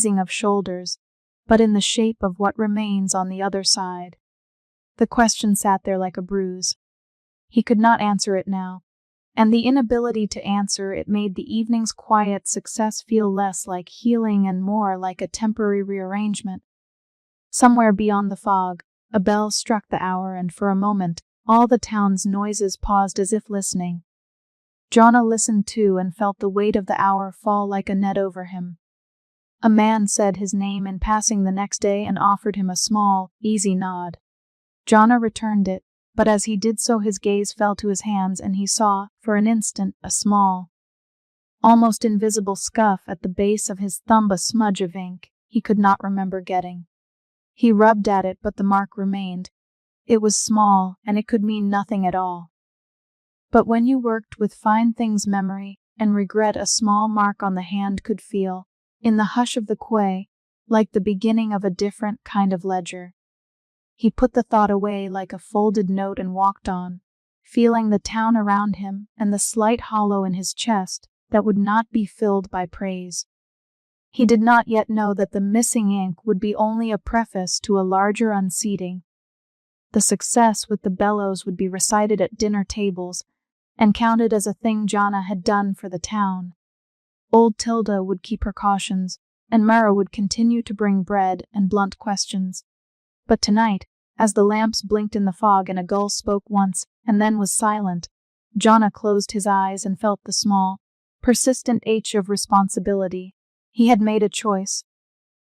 of shoulders, but in the shape of what remains on the other side. The question sat there like a bruise. He could not answer it now, and the inability to answer it made the evening's quiet success feel less like healing and more like a temporary rearrangement. Somewhere beyond the fog, a bell struck the hour, and for a moment, all the town's noises paused as if listening. Jonah listened too and felt the weight of the hour fall like a net over him. A man said his name in passing the next day and offered him a small, easy nod. Jonah returned it, but as he did so his gaze fell to his hands and he saw, for an instant, a small, almost invisible scuff at the base of his thumb, a smudge of ink he could not remember getting. He rubbed at it, but the mark remained. It was small, and it could mean nothing at all. But when you worked with fine things, memory and regret, a small mark on the hand could feel, in the hush of the quay, like the beginning of a different kind of ledger. He put the thought away like a folded note and walked on, feeling the town around him and the slight hollow in his chest that would not be filled by praise. He did not yet know that the missing ink would be only a preface to a larger unseating. The success with the bellows would be recited at dinner tables and counted as a thing Jonah had done for the town. Old Tilda would keep her cautions, and Mara would continue to bring bread and blunt questions. But tonight, as the lamps blinked in the fog and a gull spoke once and then was silent, Jonah closed his eyes and felt the small, persistent ache of responsibility. He had made a choice.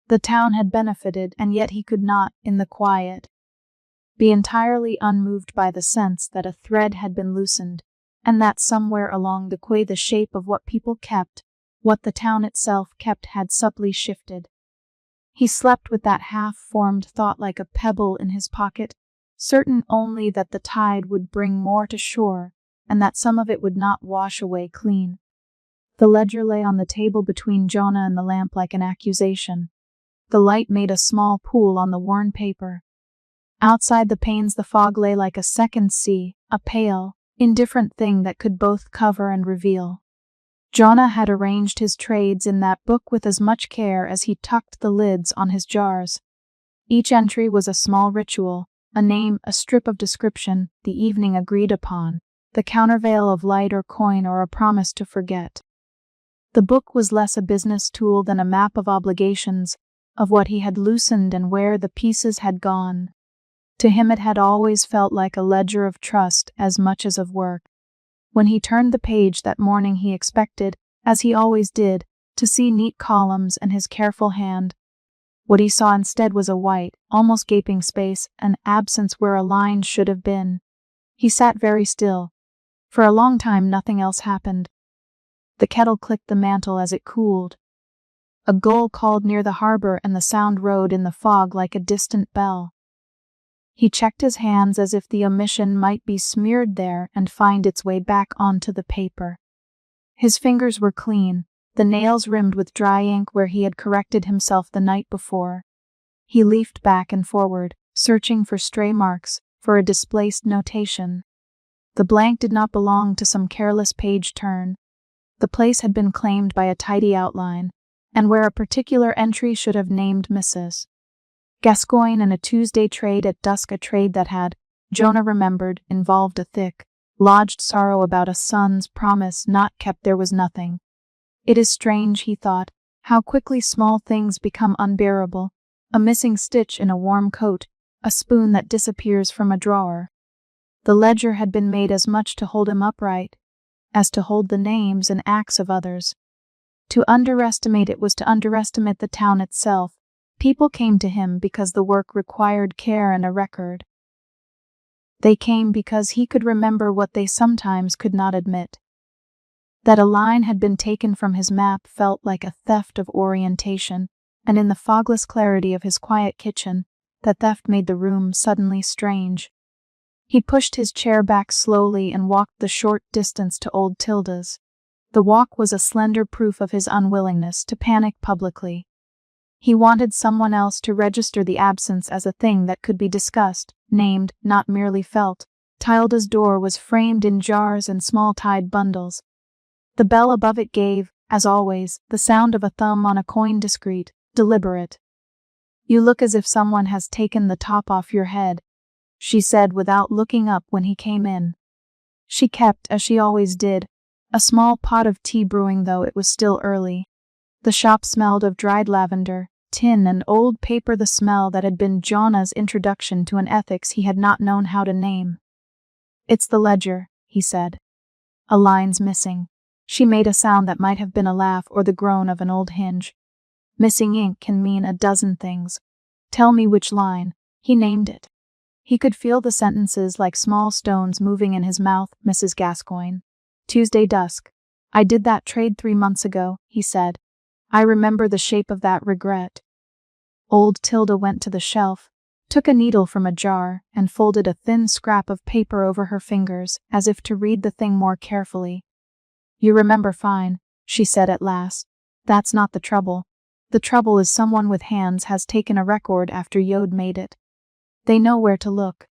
The town had benefited, and yet he could not, in the quiet, be entirely unmoved by the sense that a thread had been loosened, and that somewhere along the quay the shape of what people kept, what the town itself kept, had subtly shifted. He slept with that half-formed thought like a pebble in his pocket, certain only that the tide would bring more to shore, and that some of it would not wash away clean. The ledger lay on the table between Jonah and the lamp like an accusation. The light made a small pool on the worn paper. Outside the panes the fog lay like a second sea, a pale, indifferent thing that could both cover and reveal. Jonah had arranged his trades in that book with as much care as he tucked the lids on his jars. Each entry was a small ritual, a name, a strip of description, the evening agreed upon, the countervail of light or coin, or a promise to forget. The book was less a business tool than a map of obligations, of what he had loosened and where the pieces had gone. To him it had always felt like a ledger of trust as much as of work. When he turned the page that morning he expected, as he always did, to see neat columns and his careful hand. What he saw instead was a white, almost gaping space, an absence where a line should have been. He sat very still. For a long time nothing else happened. The kettle clicked the mantle as it cooled. A gull called near the harbor and the sound rode in the fog like a distant bell. He checked his hands as if the omission might be smeared there and find its way back onto the paper. His fingers were clean, the nails rimmed with dry ink where he had corrected himself the night before. He leafed back and forward, searching for stray marks, for a displaced notation. The blank did not belong to some careless page turn. The place had been claimed by a tidy outline, and where a particular entry should have named Mrs. Gascoigne and a Tuesday trade at dusk, a trade that had, Jonah remembered, involved a thick, lodged sorrow about a son's promise not kept. There was nothing. It is strange, he thought, how quickly small things become unbearable. A missing stitch in a warm coat, a spoon that disappears from a drawer. The ledger had been made as much to hold him upright as to hold the names and acts of others. To underestimate it was to underestimate the town itself. People came to him because the work required care and a record. They came because he could remember what they sometimes could not admit. That a line had been taken from his map felt like a theft of orientation, and in the fogless clarity of his quiet kitchen, that theft made the room suddenly strange. He pushed his chair back slowly and walked the short distance to old Tilda's. The walk was a slender proof of his unwillingness to panic publicly. He wanted someone else to register the absence as a thing that could be discussed, named, not merely felt. Tilda's door was framed in jars and small tied bundles. The bell above it gave, as always, the sound of a thumb on a coin discreet, deliberate. "You look as if someone has taken the top off your head," she said without looking up when he came in. She kept, as she always did, a small pot of tea brewing though it was still early. The shop smelled of dried lavender, tin and old paper, the smell that had been Jonah's introduction to an ethics he had not known how to name. "It's the ledger," he said. "A line's missing." She made a sound that might have been a laugh or the groan of an old hinge. "Missing ink can mean a dozen things. Tell me which line." He named it. He could feel the sentences like small stones moving in his mouth. "Mrs. Gascoigne. Tuesday dusk. I did that trade 3 months ago," he said. "I remember the shape of that regret." Old Tilda went to the shelf, took a needle from a jar, and folded a thin scrap of paper over her fingers, as if to read the thing more carefully. "You remember fine," she said at last. "That's not the trouble. The trouble is someone with hands has taken a record after Yod made it. They know where to look.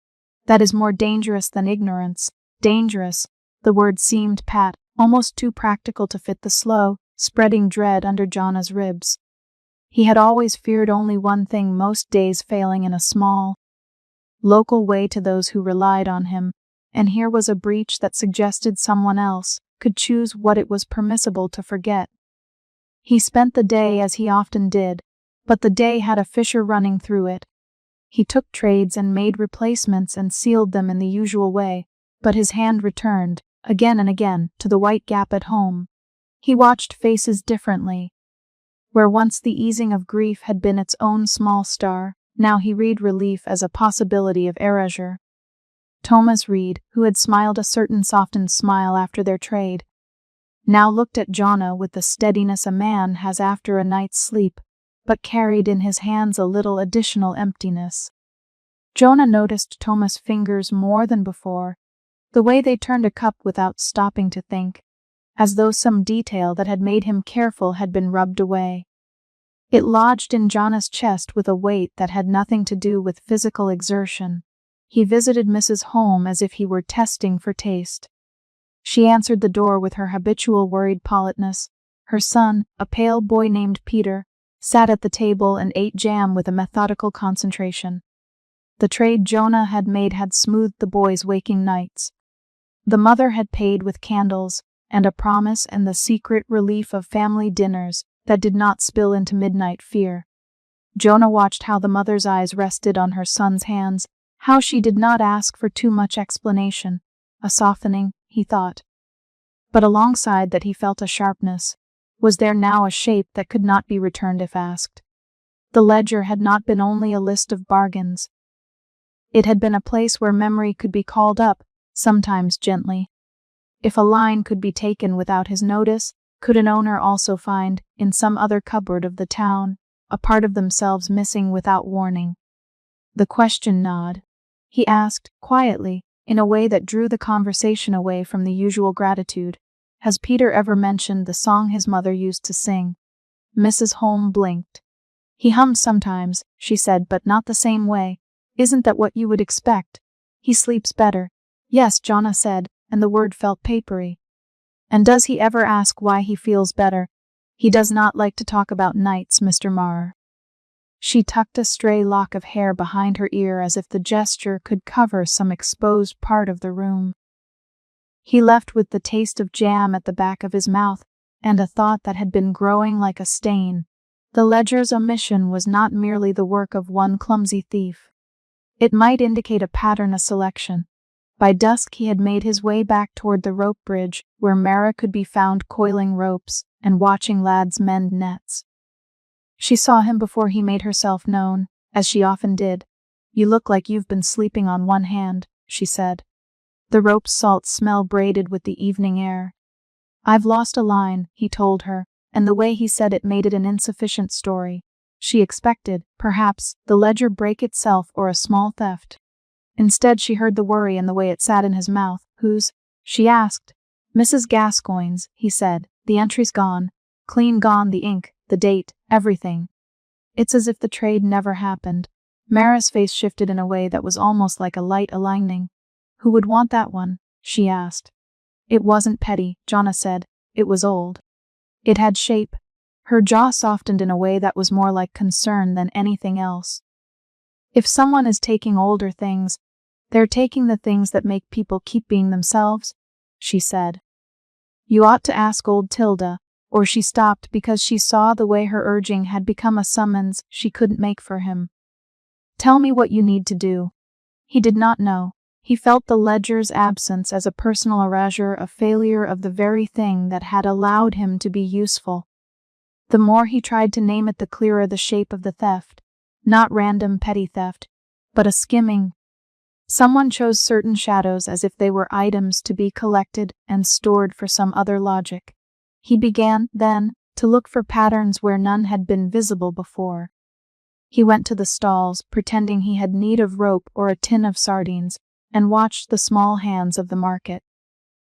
That is more dangerous than ignorance. Dangerous." The word seemed pat, almost too practical to fit the slow, spreading dread under Jonah's ribs. He had always feared only one thing, most days failing in a small, local way to those who relied on him, and here was a breach that suggested someone else could choose what it was permissible to forget. He spent the day as he often did, but the day had a fissure running through it. He took trades and made replacements and sealed them in the usual way, but his hand returned, again and again, to the white gap at home. He watched faces differently. Where once the easing of grief had been its own small star, now he read relief as a possibility of erasure. Thomas Reed, who had smiled a certain softened smile after their trade, now looked at Jonah with the steadiness a man has after a night's sleep, but carried in his hands a little additional emptiness. Jonah noticed Thomas' fingers more than before, the way they turned a cup without stopping to think, as though some detail that had made him careful had been rubbed away. It lodged in Jonah's chest with a weight that had nothing to do with physical exertion. He visited Mrs. Holm as if he were testing for taste. She answered the door with her habitual worried politeness. Her son, a pale boy named Peter, sat at the table and ate jam with a methodical concentration. The trade Jonah had made had smoothed the boy's waking nights. The mother had paid with candles, and a promise and the secret relief of family dinners that did not spill into midnight fear. Jonah watched how the mother's eyes rested on her son's hands, how she did not ask for too much explanation. A softening, he thought. But alongside that he felt a sharpness. Was there now a shape that could not be returned if asked? The ledger had not been only a list of bargains. It had been a place where memory could be called up, sometimes gently. If a line could be taken without his notice, could an owner also find, in some other cupboard of the town, a part of themselves missing without warning? The question gnawed. He asked, quietly, in a way that drew the conversation away from the usual gratitude, "Has Peter ever mentioned the song his mother used to sing?" Mrs. Holm blinked. "He hums sometimes," she said, "but not the same way. Isn't that what you would expect? He sleeps better." "Yes," Jonah said, and the word felt papery. "And does he ever ask why he feels better?" "He does not like to talk about nights, Mr. Marr." She tucked a stray lock of hair behind her ear as if the gesture could cover some exposed part of the room. He left with the taste of jam at the back of his mouth, and a thought that had been growing like a stain. The ledger's omission was not merely the work of one clumsy thief. It might indicate a pattern, a selection. By dusk he had made his way back toward the rope bridge, where Mara could be found coiling ropes and watching lads mend nets. She saw him before he made herself known, as she often did. "You look like you've been sleeping on one hand," she said. The rope's salt smell braided with the evening air. "I've lost a line," he told her, and the way he said it made it an insufficient story. She expected, perhaps, the ledger break itself or a small theft. Instead she heard the worry in the way it sat in his mouth. "Whose?" she asked. "Mrs. Gascoigne's," he said. "The entry's gone. Clean gone, the ink, the date, everything. It's as if the trade never happened." Mara's face shifted in a way that was almost like a light aligning. "Who would want that one?" she asked. "It wasn't petty," Jonah said. "It was old. It had shape. Her jaw softened in a way that was more like concern than anything else. If someone is taking older things, they're taking the things that make people keep being themselves, she said. You ought to ask old Tilda, or she stopped because she saw the way her urging had become a summons she couldn't make for him. Tell me what you need to do. He did not know. He felt the ledger's absence as a personal erasure, a failure of the very thing that had allowed him to be useful. The more he tried to name it, the clearer the shape of the theft. Not random petty theft, but a skimming. Someone chose certain shadows as if they were items to be collected and stored for some other logic. He began, then, to look for patterns where none had been visible before. He went to the stalls, pretending he had need of rope or a tin of sardines, and watched the small hands of the market.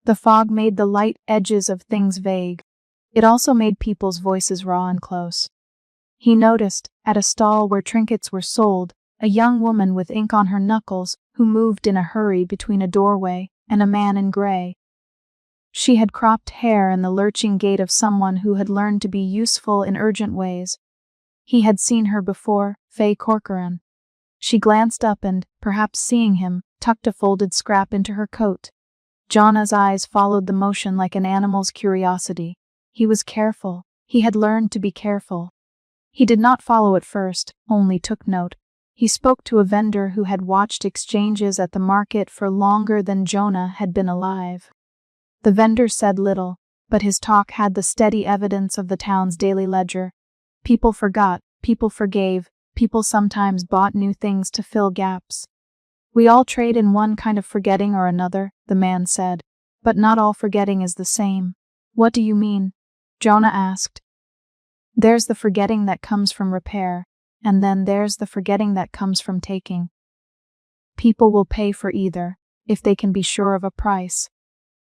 The fog made the light edges of things vague. It also made people's voices raw and close. He noticed, at a stall where trinkets were sold, a young woman with ink on her knuckles who moved in a hurry between a doorway and a man in gray. She had cropped hair and the lurching gait of someone who had learned to be useful in urgent ways. He had seen her before, Faye Corcoran. She glanced up and, perhaps seeing him, tucked a folded scrap into her coat. Jonah's eyes followed the motion like an animal's curiosity. He was careful. He had learned to be careful. He did not follow at first, only took note. He spoke to a vendor who had watched exchanges at the market for longer than Jonah had been alive. The vendor said little, but his talk had the steady evidence of the town's daily ledger. People forgot, people forgave, people sometimes bought new things to fill gaps. We all trade in one kind of forgetting or another, the man said, but not all forgetting is the same. What do you mean? Jonah asked. There's the forgetting that comes from repair, and then there's the forgetting that comes from taking. People will pay for either, if they can be sure of a price.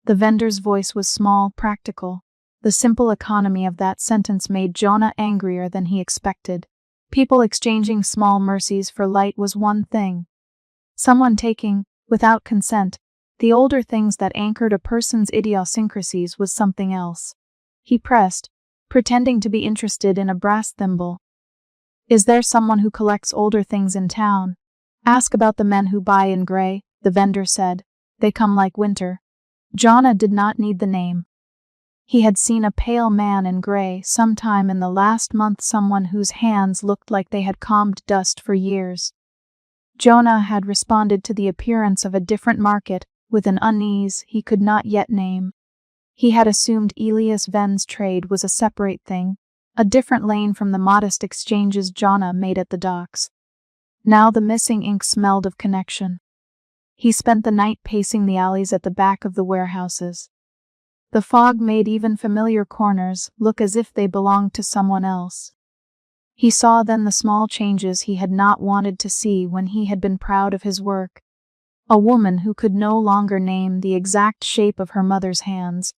The vendor's voice was small, practical. The simple economy of that sentence made Jonah angrier than he expected. People exchanging small mercies for light was one thing. Someone taking, without consent, the older things that anchored a person's idiosyncrasies was something else. He pressed, pretending to be interested in a brass thimble. Is there someone who collects older things in town? Ask about the men who buy in gray, the vendor said. They come like winter. Jonah did not need the name. He had seen a pale man in gray sometime in the last month, someone whose hands looked like they had combed dust for years. Jonah had responded to the appearance of a different market with an unease he could not yet name. He had assumed Elias Venn's trade was a separate thing, a different lane from the modest exchanges Jonah made at the docks. Now the missing ink smelled of connection. He spent the night pacing the alleys at the back of the warehouses. The fog made even familiar corners look as if they belonged to someone else. He saw then the small changes he had not wanted to see when he had been proud of his work. A woman who could no longer name the exact shape of her mother's hands.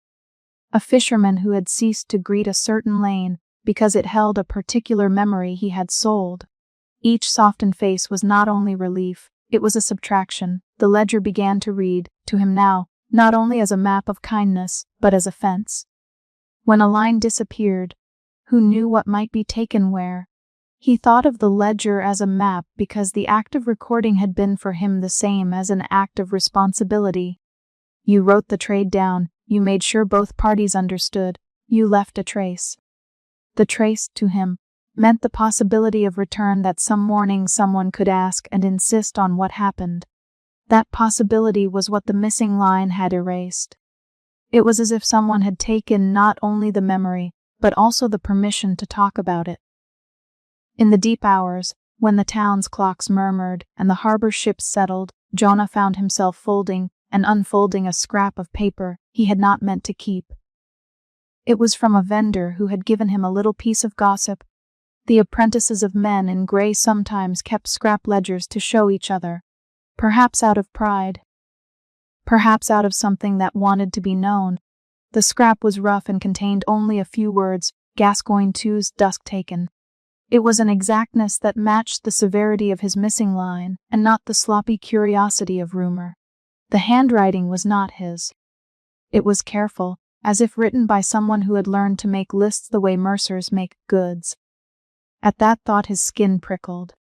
A fisherman who had ceased to greet a certain lane because it held a particular memory he had sold. Each softened face was not only relief, it was a subtraction. The ledger began to read, to him now, not only as a map of kindness, but as a fence. When a line disappeared, who knew what might be taken where? He thought of the ledger as a map because the act of recording had been for him the same as an act of responsibility. You wrote the trade down, you made sure both parties understood, you left a trace. The trace, to him, meant the possibility of return, that some morning someone could ask and insist on what happened. That possibility was what the missing line had erased. It was as if someone had taken not only the memory, but also the permission to talk about it. In the deep hours, when the town's clocks murmured and the harbor ships settled, Jonah found himself folding and unfolding a scrap of paper he had not meant to keep. It was from a vendor who had given him a little piece of gossip. The apprentices of men in gray sometimes kept scrap ledgers to show each other, perhaps out of pride, perhaps out of something that wanted to be known. The scrap was rough and contained only a few words, Gascoigne 2's dusk taken. It was an exactness that matched the severity of his missing line, and not the sloppy curiosity of rumor. The handwriting was not his. It was careful, as if written by someone who had learned to make lists the way mercers make goods. At that thought his skin prickled.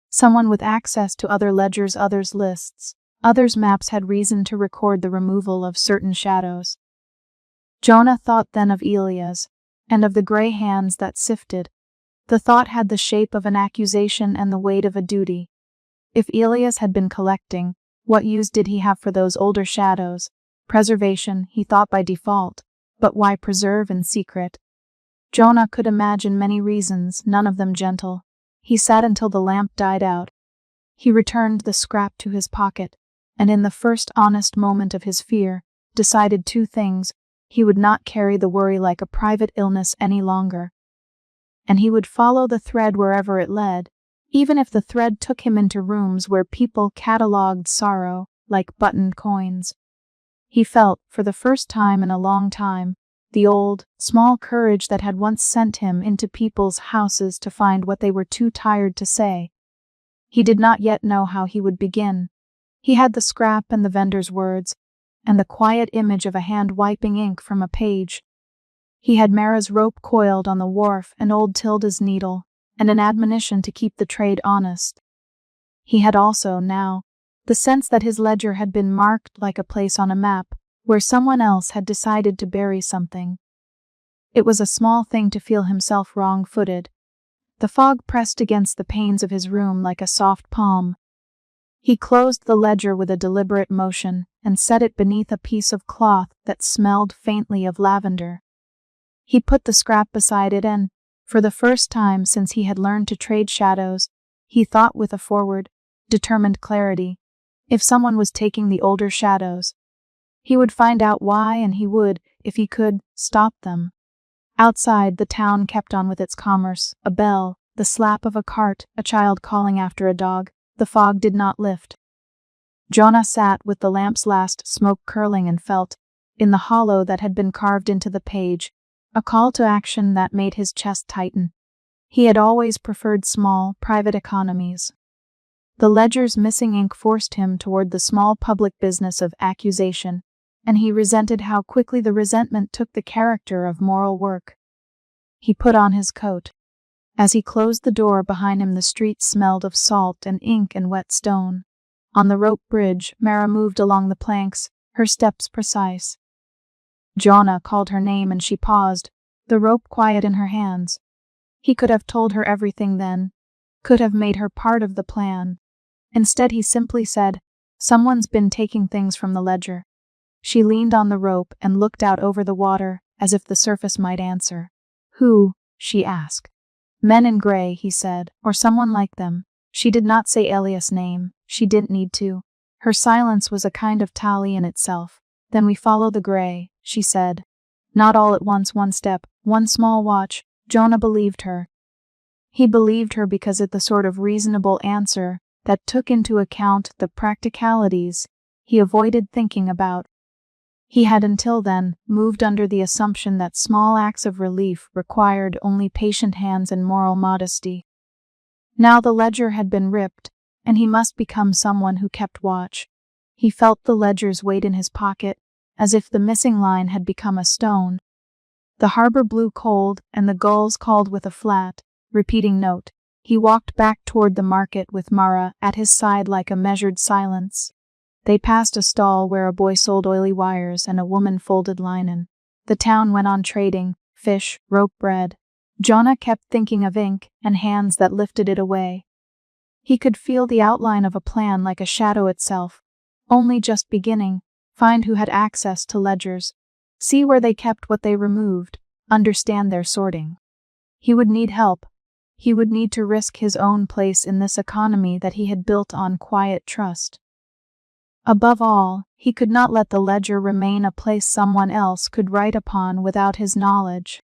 Someone with access to other ledgers, others' lists, others' maps had reason to record the removal of certain shadows. Jonah thought then of Elias, and of the gray hands that sifted. The thought had the shape of an accusation and the weight of a duty. If Elias had been collecting, what use did he have for those older shadows? Preservation, he thought by default, but why preserve in secret? Jonah could imagine many reasons, none of them gentle. He sat until the lamp died out. He returned the scrap to his pocket, and in the first honest moment of his fear, decided two things. He would not carry the worry like a private illness any longer. And he would follow the thread wherever it led, even if the thread took him into rooms where people catalogued sorrow like buttoned coins. He felt, for the first time in a long time, the old, small courage that had once sent him into people's houses to find what they were too tired to say. He did not yet know how he would begin. He had the scrap and the vendor's words, and the quiet image of a hand wiping ink from a page. He had Mara's rope coiled on the wharf and old Tilda's needle, and an admonition to keep the trade honest. He had also, now, the sense that his ledger had been marked like a place on a map, where someone else had decided to bury something. It was a small thing to feel himself wrong-footed. The fog pressed against the panes of his room like a soft palm. He closed the ledger with a deliberate motion and set it beneath a piece of cloth that smelled faintly of lavender. He put the scrap beside it and, for the first time since he had learned to trade shadows, he thought with a forward, determined clarity. If someone was taking the older shadows, he would find out why, and he would, if he could, stop them. Outside, the town kept on with its commerce. A bell, the slap of a cart, a child calling after a dog. The fog did not lift. Jonah sat with the lamp's last smoke curling and felt, in the hollow that had been carved into the page, a call to action that made his chest tighten. He had always preferred small, private economies. The ledger's missing ink forced him toward the small public business of accusation, and he resented how quickly the resentment took the character of moral work. He put on his coat. As he closed the door behind him, the street smelled of salt and ink and wet stone. On the rope bridge, Mara moved along the planks, her steps precise. Jonah called her name and she paused, the rope quiet in her hands. He could have told her everything then, could have made her part of the plan. Instead he simply said, "Someone's been taking things from the ledger." She leaned on the rope and looked out over the water, as if the surface might answer. "Who?" she asked. "Men in gray," he said, "or someone like them." She did not say Elias' name. She didn't need to. Her silence was a kind of tally in itself. "Then we follow the gray," she said. Not all at once, one step, one small watch. Jonah believed her. He believed her because it's the sort of reasonable answer that took into account the practicalities he avoided thinking about. He had until then moved under the assumption that small acts of relief required only patient hands and moral modesty. Now the ledger had been ripped, and he must become someone who kept watch. He felt the ledger's weight in his pocket, as if the missing line had become a stone. The harbor blew cold, and the gulls called with a flat, repeating note. He walked back toward the market with Mara at his side like a measured silence. They passed a stall where a boy sold oily wires and a woman folded linen. The town went on trading, fish, rope bread. Jonah kept thinking of ink and hands that lifted it away. He could feel the outline of a plan like a shadow itself, only just beginning. Find who had access to ledgers, see where they kept what they removed, understand their sorting. He would need help. He would need to risk his own place in this economy that he had built on quiet trust. Above all, he could not let the ledger remain a place someone else could write upon without his knowledge.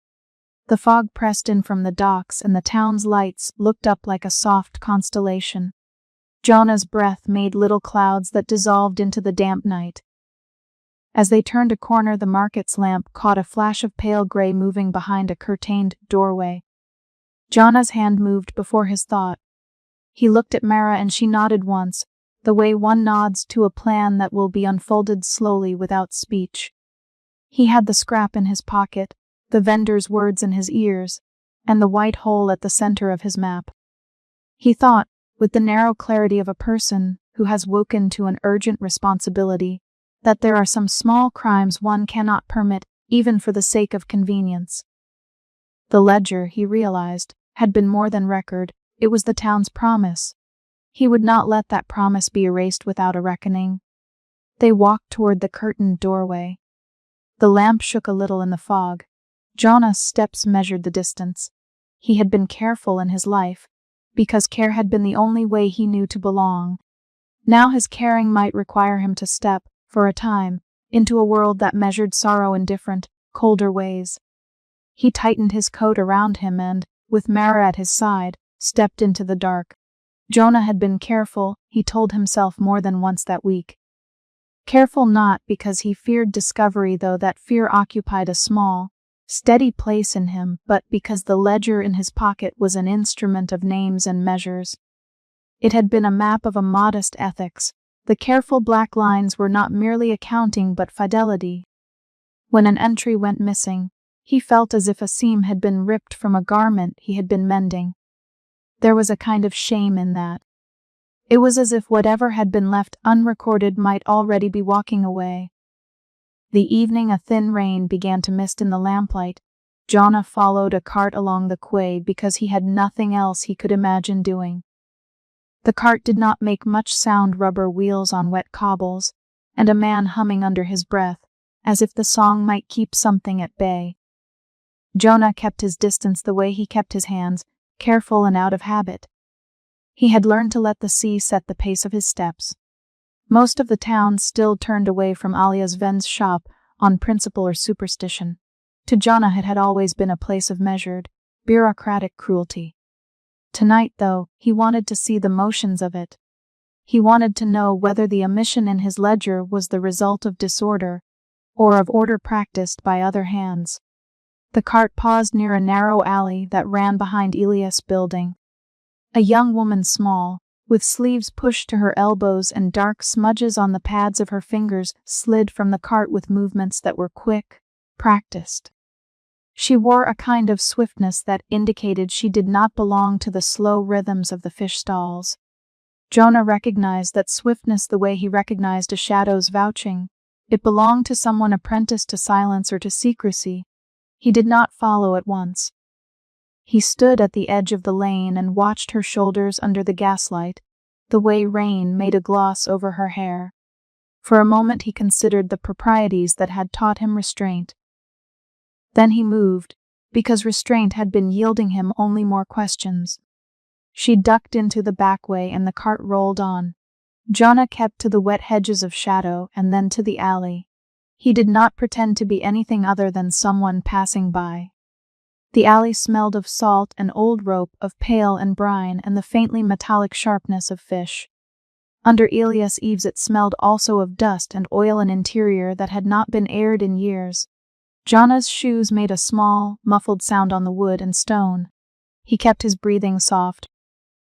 The fog pressed in from the docks and the town's lights looked up like a soft constellation. Jonah's breath made little clouds that dissolved into the damp night. As they turned a corner, the market's lamp caught a flash of pale gray moving behind a curtained doorway. Jonah's hand moved before his thought. He looked at Mara and she nodded once, the way one nods to a plan that will be unfolded slowly without speech. He had the scrap in his pocket, the vendor's words in his ears, and the white hole at the center of his map. He thought, with the narrow clarity of a person who has woken to an urgent responsibility, that there are some small crimes one cannot permit even for the sake of convenience. The ledger, he realized, had been more than record, it was the town's promise. He would not let that promise be erased without a reckoning. They walked toward the curtained doorway. The lamp shook a little in the fog. Jonah's steps measured the distance. He had been careful in his life, because care had been the only way he knew to belong. Now his caring might require him to step, for a time, into a world that measured sorrow in different, colder ways. He tightened his coat around him and, with Mara at his side, stepped into the dark. Jonah had been careful, he told himself more than once that week. Careful not because he feared discovery, though that fear occupied a small, steady place in him, but because the ledger in his pocket was an instrument of names and measures. It had been a map of a modest ethics. The careful black lines were not merely accounting but fidelity. When an entry went missing, he felt as if a seam had been ripped from a garment he had been mending. There was a kind of shame in that. It was as if whatever had been left unrecorded might already be walking away. The evening, a thin rain began to mist in the lamplight. Jonah followed a cart along the quay because he had nothing else he could imagine doing. The cart did not make much sound, rubber wheels on wet cobbles, and a man humming under his breath, as if the song might keep something at bay. Jonah kept his distance the way he kept his hands, careful and out of habit. He had learned to let the sea set the pace of his steps. Most of the town still turned away from Alia's Ven's shop on principle or superstition. To Jonah it had always been a place of measured, bureaucratic cruelty. Tonight, though, he wanted to see the motions of it. He wanted to know whether the omission in his ledger was the result of disorder, or of order practiced by other hands. The cart paused near a narrow alley that ran behind Elias' building. A young woman, small, with sleeves pushed to her elbows and dark smudges on the pads of her fingers, slid from the cart with movements that were quick, practiced. She wore a kind of swiftness that indicated she did not belong to the slow rhythms of the fish stalls. Jonah recognized that swiftness the way he recognized a shadow's vouching. It belonged to someone apprenticed to silence or to secrecy. He did not follow at once. He stood at the edge of the lane and watched her shoulders under the gaslight, the way rain made a gloss over her hair. For a moment he considered the proprieties that had taught him restraint. Then he moved, because restraint had been yielding him only more questions. She ducked into the back way and the cart rolled on. Jonah kept to the wet hedges of shadow and then to the alley. He did not pretend to be anything other than someone passing by. The alley smelled of salt and old rope, of pail and brine, and the faintly metallic sharpness of fish. Under Elias' eaves it smelled also of dust and oil, an interior that had not been aired in years. Jonah's shoes made a small, muffled sound on the wood and stone. He kept his breathing soft.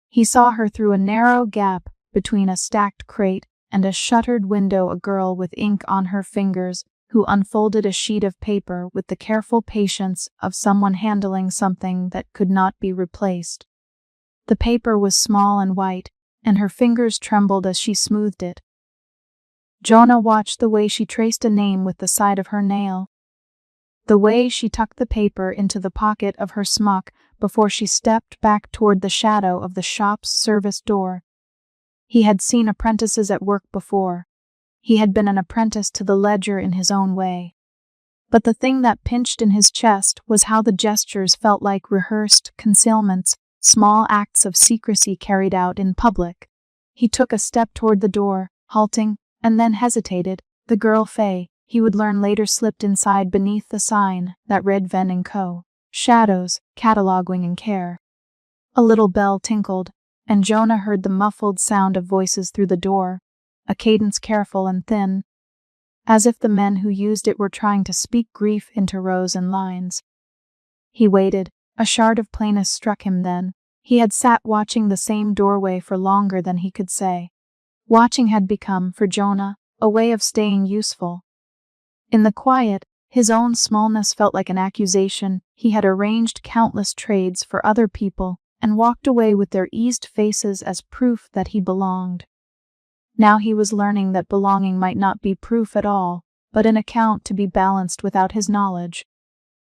He saw her through a narrow gap between a stacked crate and a shuttered window, a girl with ink on her fingers, who unfolded a sheet of paper with the careful patience of someone handling something that could not be replaced. The paper was small and white, and her fingers trembled as she smoothed it. Jonah watched the way she traced a name with the side of her nail, the way she tucked the paper into the pocket of her smock before she stepped back toward the shadow of the shop's service door. He had seen apprentices at work before. He had been an apprentice to the ledger in his own way. But the thing that pinched in his chest was how the gestures felt like rehearsed concealments, small acts of secrecy carried out in public. He took a step toward the door, halting, and then hesitated. The girl Faye, he would learn later, slipped inside beneath the sign that read Ven & Co. Shadows, cataloging and care. A little bell tinkled, and Jonah heard the muffled sound of voices through the door, a cadence careful and thin, as if the men who used it were trying to speak grief into rows and lines. He waited. A shard of plainness struck him then. He had sat watching the same doorway for longer than he could say. Watching had become, for Jonah, a way of staying useful. In the quiet, His own smallness felt like an accusation. He had arranged countless trades for other people and walked away with their eased faces as proof that he belonged. Now he was learning that belonging might not be proof at all, but an account to be balanced without his knowledge.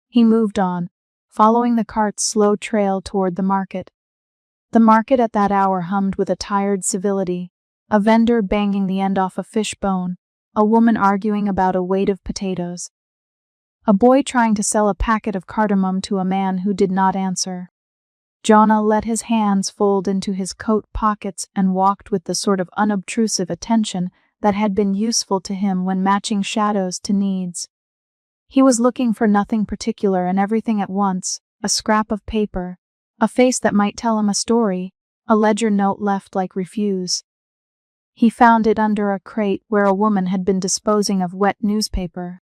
He moved on, following the cart's slow trail toward the market. The market at that hour hummed with a tired civility, a vendor banging the end off a fish bone, a woman arguing about a weight of potatoes, a boy trying to sell a packet of cardamom to a man who did not answer. Jonah let his hands fold into his coat pockets and walked with the sort of unobtrusive attention that had been useful to him when matching shadows to needs. He was looking for nothing particular and everything at once: a scrap of paper, a face that might tell him a story, a ledger note left like refuse. He found it under a crate where a woman had been disposing of wet newspaper.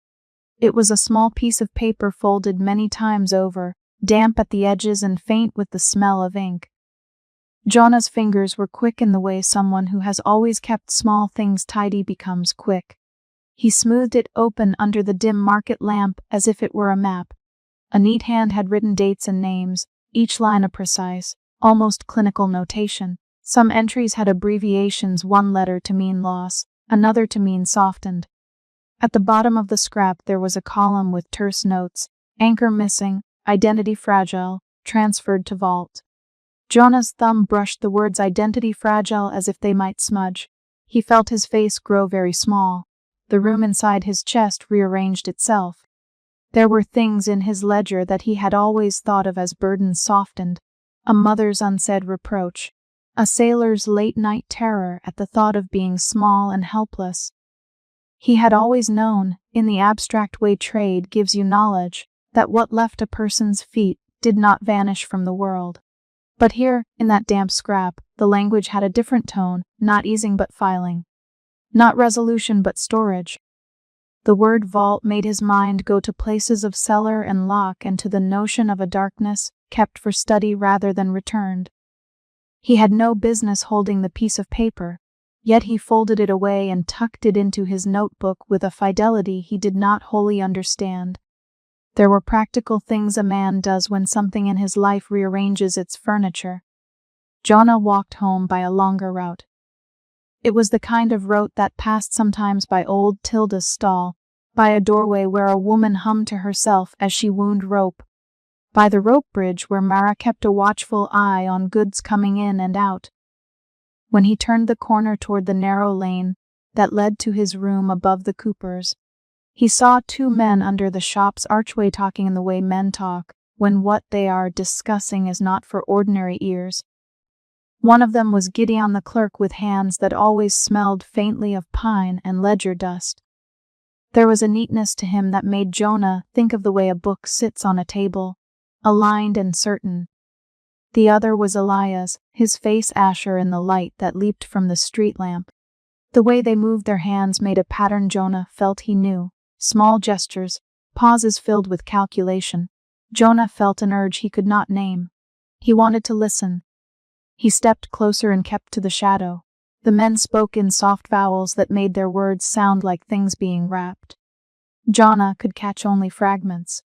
It was a small piece of paper folded many times over, damp at the edges and faint with the smell of ink. Jonah's fingers were quick in the way someone who has always kept small things tidy becomes quick. He smoothed it open under the dim market lamp as if it were a map. A neat hand had written dates and names, each line a precise, almost clinical notation. Some entries had abbreviations, one letter to mean loss, another to mean softened. At the bottom of the scrap there was a column with terse notes: anchor missing, identity fragile, transferred to vault. Jonah's thumb brushed the words identity fragile as if they might smudge. He felt his face grow very small. The room inside his chest rearranged itself. There were things in his ledger that he had always thought of as burdens softened: a mother's unsaid reproach, a sailor's late-night terror at the thought of being small and helpless. He had always known, in the abstract way trade gives you knowledge, that what left a person's feet did not vanish from the world. But here, in that damp scrap, the language had a different tone, not easing but filing, not resolution but storage. The word vault made his mind go to places of cellar and lock and to the notion of a darkness kept for study rather than returned. He had no business holding the piece of paper, yet he folded it away and tucked it into his notebook with a fidelity he did not wholly understand. There were practical things a man does when something in his life rearranges its furniture. Jonah walked home by a longer route. It was the kind of route that passed sometimes by old Tilda's stall, by a doorway where a woman hummed to herself as she wound rope, by the rope bridge where Mara kept a watchful eye on goods coming in and out. When he turned the corner toward the narrow lane that led to his room above the Coopers, he saw two men under the shop's archway talking in the way men talk when what they are discussing is not for ordinary ears. One of them was Gideon the clerk, with hands that always smelled faintly of pine and ledger dust. There was a neatness to him that made Jonah think of the way a book sits on a table, aligned and certain. The other was Elias, his face asher in the light that leaped from the street lamp. The way they moved their hands made a pattern Jonah felt he knew. Small gestures, pauses filled with calculation. Jonah felt an urge he could not name. He wanted to listen. He stepped closer and kept to the shadow. The men spoke in soft vowels that made their words sound like things being rapped. Jonah could catch only fragments.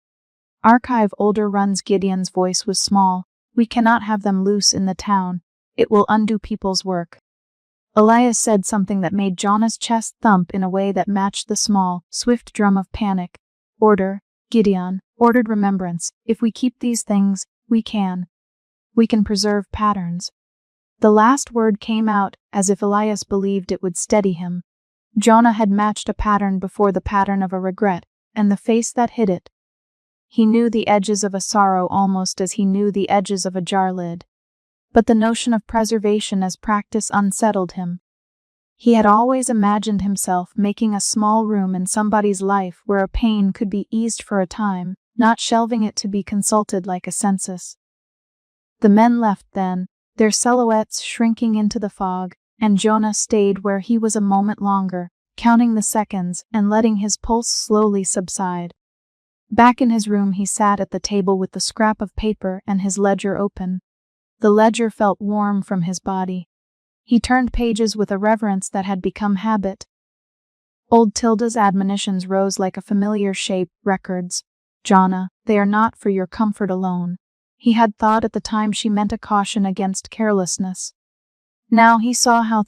Archive older runs. Gideon's voice was small. We cannot have them loose in the town. It will undo people's work. Elias said something that made Jonah's chest thump in a way that matched the small, swift drum of panic. Order, Gideon, ordered remembrance. If we keep these things, we can preserve patterns. The last word came out as if Elias believed it would steady him. Jonah had matched a pattern before, the pattern of a regret, and the face that hid it. He knew the edges of a sorrow almost as he knew the edges of a jar lid. But the notion of preservation as practice unsettled him. He had always imagined himself making a small room in somebody's life where a pain could be eased for a time, not shelving it to be consulted like a census. The men left then, their silhouettes shrinking into the fog, and Jonah stayed where he was a moment longer, counting the seconds and letting his pulse slowly subside. Back in his room he sat at the table with the scrap of paper and his ledger open. The ledger felt warm from his body. He turned pages with a reverence that had become habit. Old Tilda's admonitions rose like a familiar shape, records. Jonna, they are not for your comfort alone. He had thought at the time she meant a caution against carelessness. Now he saw how